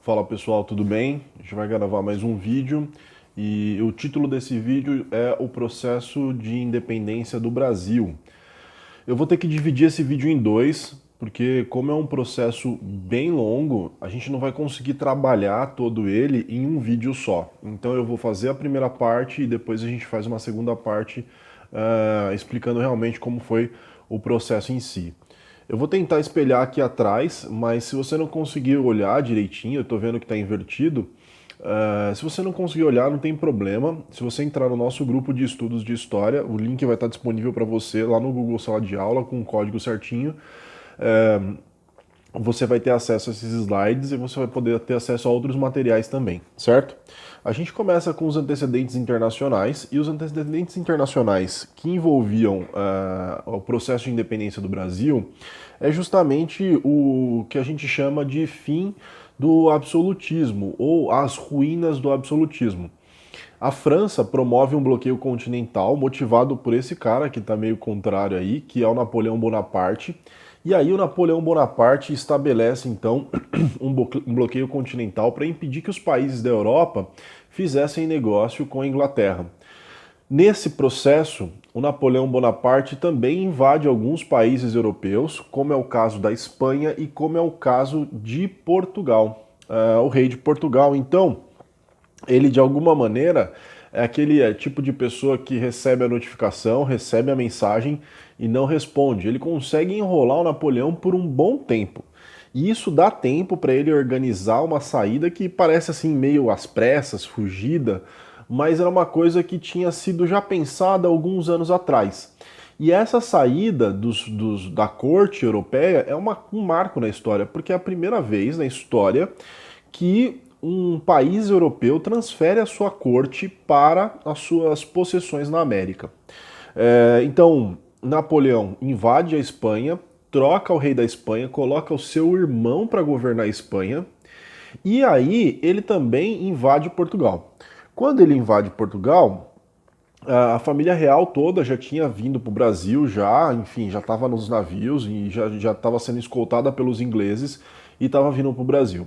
Fala pessoal, tudo bem? A gente vai gravar mais um vídeo e o título desse vídeo é o processo de independência do Brasil. Eu vou ter que dividir esse vídeo em dois, porque como é um processo bem longo, a gente não vai conseguir trabalhar todo ele em um vídeo só. Então eu vou fazer a primeira parte e depois a gente faz uma segunda parte explicando realmente como foi o processo em si. Eu vou tentar espelhar aqui atrás, mas se você não conseguir olhar direitinho, eu estou vendo que está invertido, se você não conseguir olhar, não tem problema. Se você entrar no nosso grupo de estudos de história, o link vai estar disponível para você lá no Google Sala de Aula, com o código certinho. É, Você vai ter acesso a esses slides e você vai poder ter acesso a outros materiais também, certo? A gente começa com os antecedentes internacionais, e os antecedentes internacionais que envolviam o processo de independência do Brasil é justamente o que a gente chama de fim do absolutismo, ou as ruínas do absolutismo. A França promove um bloqueio continental motivado por esse cara que está meio contrário aí, que é o Napoleão Bonaparte. E aí o Napoleão Bonaparte estabelece então um bloqueio continental para impedir que os países da Europa fizessem negócio com a Inglaterra. Nesse processo, o Napoleão Bonaparte também invade alguns países europeus, como é o caso da Espanha e como é o caso de Portugal. O rei de Portugal, então, ele de alguma maneira é aquele tipo de pessoa que recebe a notificação, recebe a mensagem e não responde. Ele consegue enrolar o Napoleão por um bom tempo. E isso dá tempo para ele organizar uma saída que parece assim meio às pressas, fugida, mas era uma coisa que tinha sido já pensada alguns anos atrás. E essa saída da corte europeia é um marco na história, porque é a primeira vez na história que um país europeu transfere a sua corte para as suas possessões na América. Então, Napoleão invade a Espanha, troca o rei da Espanha, coloca o seu irmão para governar a Espanha, e aí ele também invade Portugal. Quando ele invade Portugal, a família real toda já tinha vindo para o Brasil, já, enfim, já estava nos navios e já estava sendo escoltada pelos ingleses e estava vindo para o Brasil.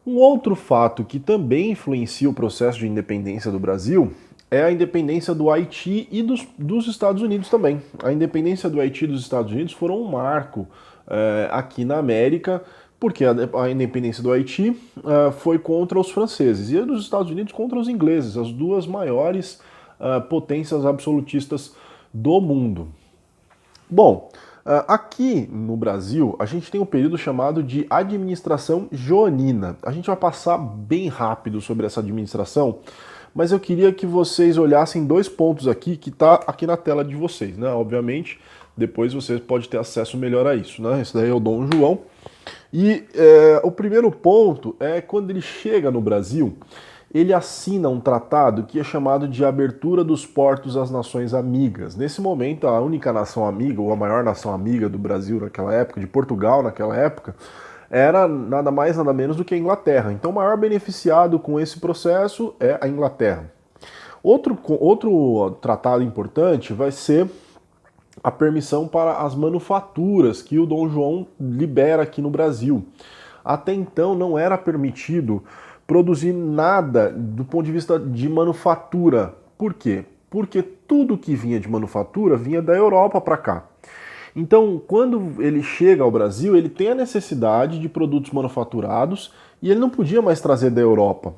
Um outro fato que também influencia o processo de independência do Brasil é a independência do Haiti e dos Estados Unidos também. A independência do Haiti e dos Estados Unidos foram um marco aqui na América, porque a independência do Haiti foi contra os franceses e a dos Estados Unidos contra os ingleses, as duas maiores potências absolutistas do mundo. Bom, aqui no Brasil, a gente tem um período chamado de administração joanina. A gente vai passar bem rápido sobre essa administração, mas eu queria que vocês olhassem dois pontos aqui que está aqui na tela de vocês, né? Obviamente, depois vocês podem ter acesso melhor a isso, né? Esse daí é o Dom João. E o primeiro ponto é quando ele chega no Brasil, ele assina um tratado que é chamado de Abertura dos Portos às Nações Amigas. Nesse momento, a única nação amiga, ou a maior nação amiga do Brasil naquela época, de Portugal naquela época, era nada mais nada menos do que a Inglaterra. Então, o maior beneficiado com esse processo é a Inglaterra. Outro tratado importante vai ser a permissão para as manufaturas que o Dom João libera aqui no Brasil. Até então não era permitido produzir nada do ponto de vista de manufatura. Por quê? Porque tudo que vinha de manufatura vinha da Europa para cá. Então, quando ele chega ao Brasil, ele tem a necessidade de produtos manufaturados e ele não podia mais trazer da Europa.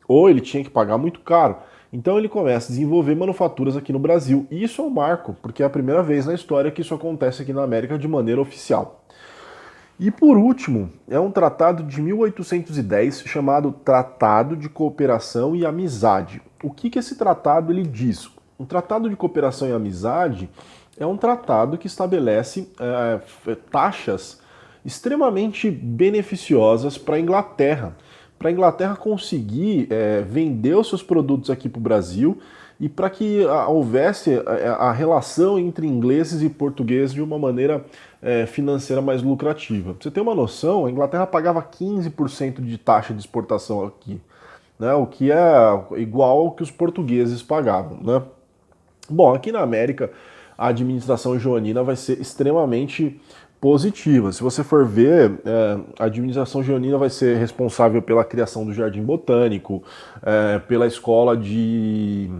Ou ele tinha que pagar muito caro. Então ele começa a desenvolver manufaturas aqui no Brasil. E isso é um marco, porque é a primeira vez na história que isso acontece aqui na América de maneira oficial. E por último, é um tratado de 1810 chamado Tratado de Cooperação e Amizade. O que esse tratado ele diz? Um tratado de cooperação e amizade é um tratado que estabelece taxas extremamente beneficiosas para a Inglaterra. Para a Inglaterra conseguir vender os seus produtos aqui para o Brasil e para que houvesse a relação entre ingleses e portugueses de uma maneira financeira mais lucrativa. Pra você ter uma noção, a Inglaterra pagava 15% de taxa de exportação aqui, né, o que é igual ao que os portugueses pagavam, né? Bom, aqui na América, a administração joanina vai ser extremamente positiva. Se você for ver, a administração Giannina vai ser responsável pela criação do Jardim Botânico, pela escola de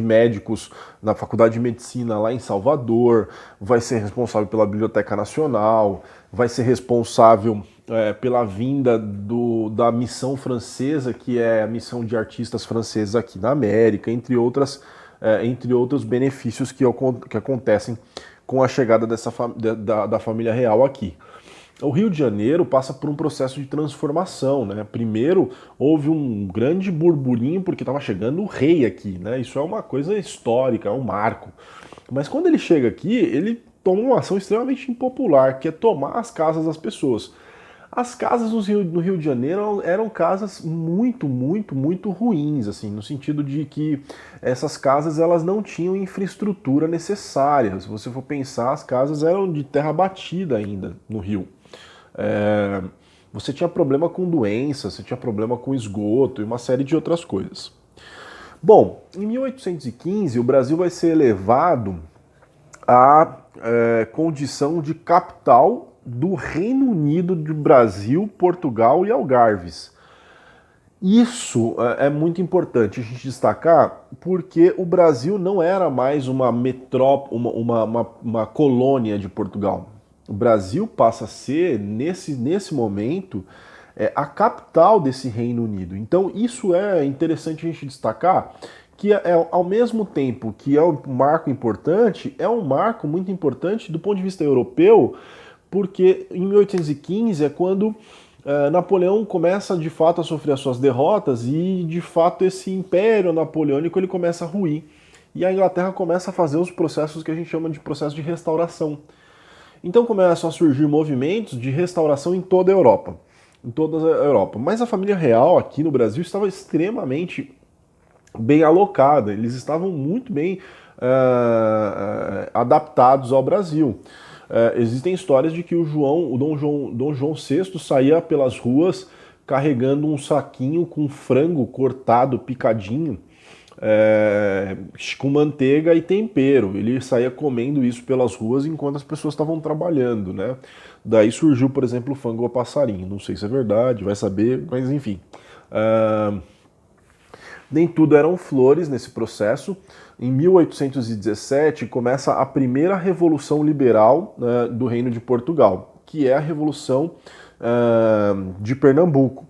médicos na Faculdade de Medicina lá em Salvador, vai ser responsável pela Biblioteca Nacional, vai ser responsável pela vinda da missão francesa, que é a missão de artistas franceses aqui na América, entre outros benefícios que acontecem com a chegada da família real aqui. O Rio de Janeiro passa por um processo de transformação, né? Primeiro houve um grande burburinho porque estava chegando o rei aqui, né? Isso é uma coisa histórica, é um marco. Mas quando ele chega aqui, ele toma uma ação extremamente impopular, que é tomar as casas das pessoas. As casas no Rio de Janeiro eram casas muito, muito, muito ruins, assim, no sentido de que essas casas elas não tinham infraestrutura necessária. Se você for pensar, as casas eram de terra batida ainda no Rio. Você tinha problema com doenças, você tinha problema com esgoto e uma série de outras coisas. Bom, em 1815 o Brasil vai ser elevado à condição de capital do Reino Unido de Brasil, Portugal e Algarves. Isso é muito importante a gente destacar porque o Brasil não era mais uma metrópole, uma colônia de Portugal. O Brasil passa a ser, nesse momento, a capital desse Reino Unido. Então isso é interessante a gente destacar, que ao mesmo tempo que é um marco importante, é um marco muito importante do ponto de vista europeu, porque em 1815 é quando Napoleão começa de fato a sofrer as suas derrotas e de fato esse império napoleônico ele começa a ruir. E a Inglaterra começa a fazer os processos que a gente chama de processo de restauração. Então começam a surgir movimentos de restauração em toda a Europa. Em toda a Europa. Mas a família real aqui no Brasil estava extremamente bem alocada. Eles estavam muito bem adaptados ao Brasil. Existem histórias de que o Dom João VI saía pelas ruas carregando um saquinho com frango cortado, picadinho, com manteiga e tempero. Ele saía comendo isso pelas ruas enquanto as pessoas estavam trabalhando, né? Daí surgiu, por exemplo, o frango a passarinho. Não sei se é verdade, vai saber, mas enfim. Nem tudo eram flores nesse processo. Em 1817 começa a primeira Revolução Liberal, né, do Reino de Portugal, que é a Revolução de Pernambuco.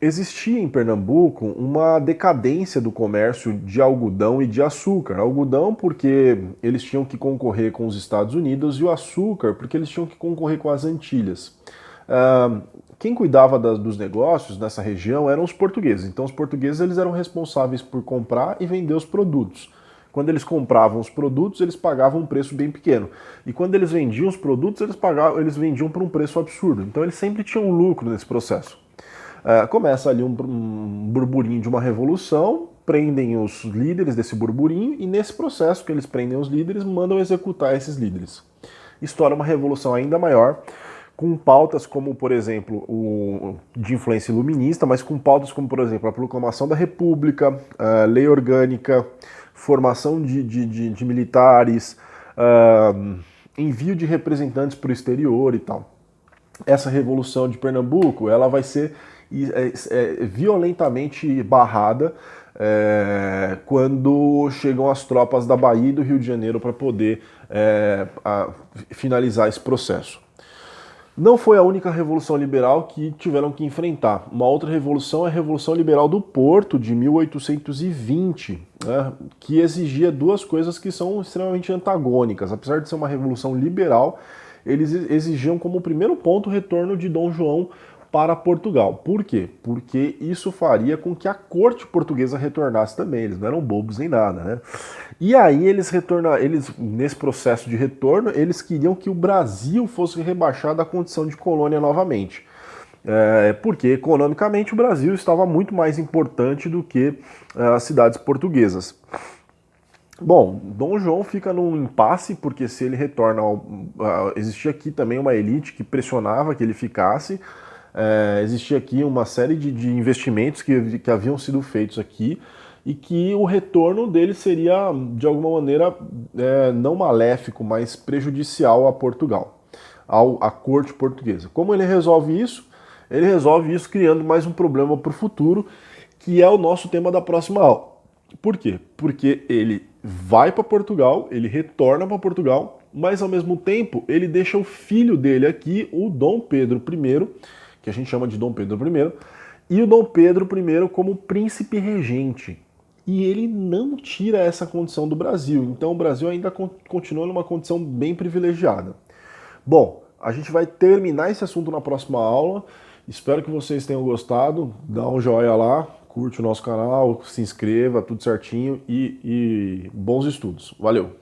Existia em Pernambuco uma decadência do comércio de algodão e de açúcar. Algodão porque eles tinham que concorrer com os Estados Unidos e o açúcar porque eles tinham que concorrer com as Antilhas. Quem cuidava dos negócios nessa região eram os portugueses. Então os portugueses eles eram responsáveis por comprar e vender os produtos. Quando eles compravam os produtos, eles pagavam um preço bem pequeno. E quando eles vendiam os produtos, eles vendiam por um preço absurdo. Então eles sempre tinham lucro nesse processo. Começa ali um burburinho de uma revolução, prendem os líderes desse burburinho e nesse processo que eles prendem os líderes, mandam executar esses líderes. Estoura uma revolução ainda maior, com pautas como, por exemplo, de influência iluminista, mas com pautas como, por exemplo, a proclamação da República, a lei orgânica, formação de militares, envio de representantes para o exterior e tal. Essa revolução de Pernambuco, ela vai ser violentamente barrada quando chegam as tropas da Bahia e do Rio de Janeiro para poder finalizar esse processo. Não foi a única revolução liberal que tiveram que enfrentar. Uma outra revolução é a Revolução Liberal do Porto, de 1820, né, que exigia duas coisas que são extremamente antagônicas. Apesar de ser uma revolução liberal, eles exigiam como primeiro ponto o retorno de Dom João para Portugal. Por quê? Porque isso faria com que a corte portuguesa retornasse também. Eles não eram bobos nem nada, né? E aí nesse processo de retorno, eles queriam que o Brasil fosse rebaixado à condição de colônia novamente. Porque economicamente o Brasil estava muito mais importante do que as cidades portuguesas. Bom, Dom João fica num impasse, porque se ele retorna existia aqui também uma elite que pressionava que ele ficasse, existia aqui uma série de investimentos que haviam sido feitos aqui, e que o retorno dele seria, de alguma maneira, não maléfico, mas prejudicial a Portugal, à corte portuguesa. Como ele resolve isso? Ele resolve isso criando mais um problema para o futuro, que é o nosso tema da próxima aula. Por quê? Porque ele vai para Portugal, ele retorna para Portugal, mas ao mesmo tempo ele deixa o filho dele aqui, o Dom Pedro I, que a gente chama de Dom Pedro I, e o Dom Pedro I como príncipe regente. E ele não tira essa condição do Brasil, então o Brasil ainda continua numa condição bem privilegiada. Bom, a gente vai terminar esse assunto na próxima aula. Espero que vocês tenham gostado. Dá um joinha lá, curte o nosso canal, se inscreva, tudo certinho e bons estudos. Valeu!